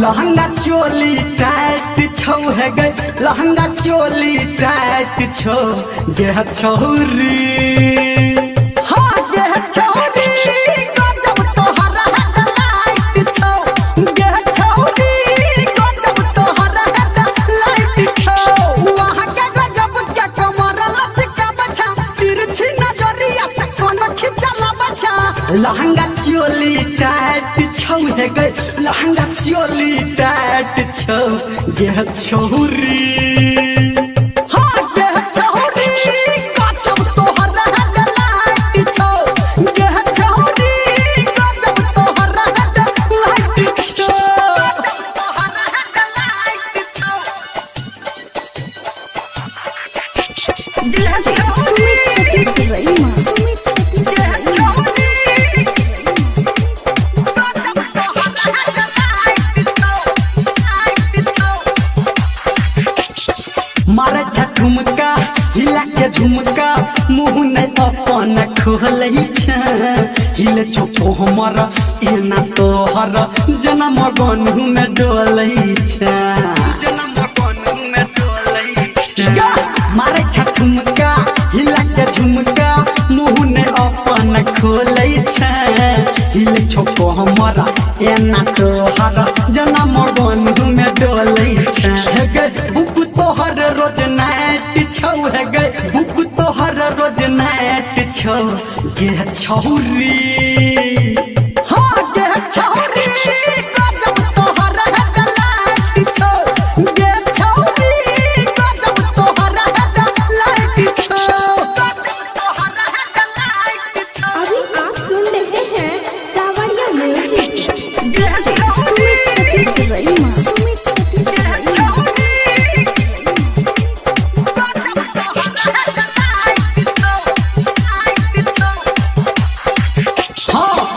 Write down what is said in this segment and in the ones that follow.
Lehenga choli tight छौ है गए लहंगा चोली टाइट छौ गे छौरी हाँ गे छौरी गजब तोहरा हेडलाइट छौ गे छौरी गजब तोहरा हेडलाइट छौ वहाँ के गजब के कमर लचका बछा तिरछी नजरिया से कोनो खिंचला बछा लहंगा चोली टाइट छौ है गए लहंगा चोली टाइट छौ गे छौरी हाँ गे छौरी गजब तोहरा हेडलाइट छौ गे छौरी गजब तोहरा हेडलाइट छौ तोहरा हेडलाइट छौ मारे झुमका हिला के झुमका मुँह नहीं अपन खोलै छै हिल छो हमर एना तोहर जना मगन में डोलै छै मारे झुमका हिला के झुमका मुँह नहीं अपन खोलै छै हिल छो हमर एना तोहर जना मगन में डोलै छै बुक तोहर रोज नाइट छौ है गए बुक तोहर रोज नाइट छौ गे छौरी हाँ गे छौरी गजब तोहर हेडलाइट छौ गे छौरी गजब तोहर हेडलाइट छौ तोहर हेडलाइट छौ अभी आप सुन रहे हैं सावरिया म्यूजिक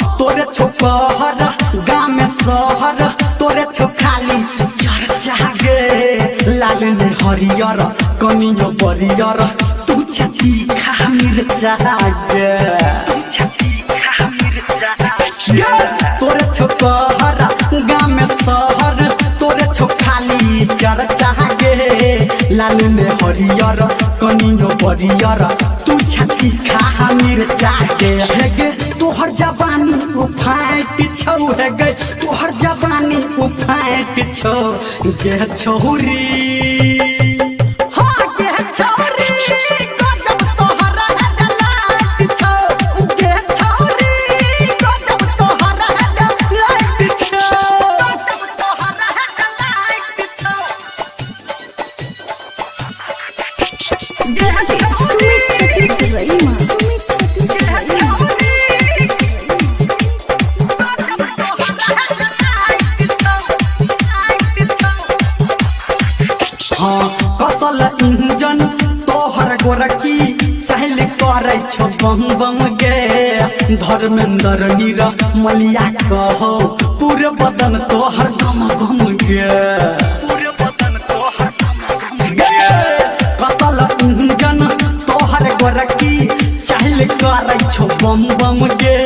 शहर गाँव में शहर तोरे छो खाली चर्चा गे लाल ने हरियर कनियो बरियर तू छती खा मिर्चा गे तोरे छो शहर गाँव में शहर तोरे छो खाली चर्चा गे लाल में हरियर कनियो बरियर तू छती खा मिर्चा गे तोहर जवानी उफाट छौ है गए तोहर जवानी उफाट छौ गे छौरी हाँ गे छौरी गजब तोहर हेडलाइट छौ गे छौरी गजब तोहर हेडलाइट छौ गजब तोहर हेडलाइट छौ कसल इंजन तोहर गोरकी चाहले करे छो बम बम गे धर्मेंद्र नीर मलिया कहो पूरे बदन तोहर गम गम गे पूरे बदन तोहर गम गम गे कसल इंजन तोहर गोरकी चाहले करे छो बम बम गे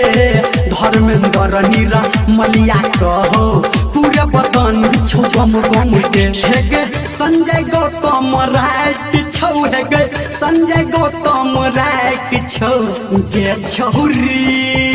धर्मेंद्र नीर मलिया कहो पूरे बदन छो गम गम गे संजय गौतम राइट छौ है गए संजय गौतम राइट छौ गे छौरी।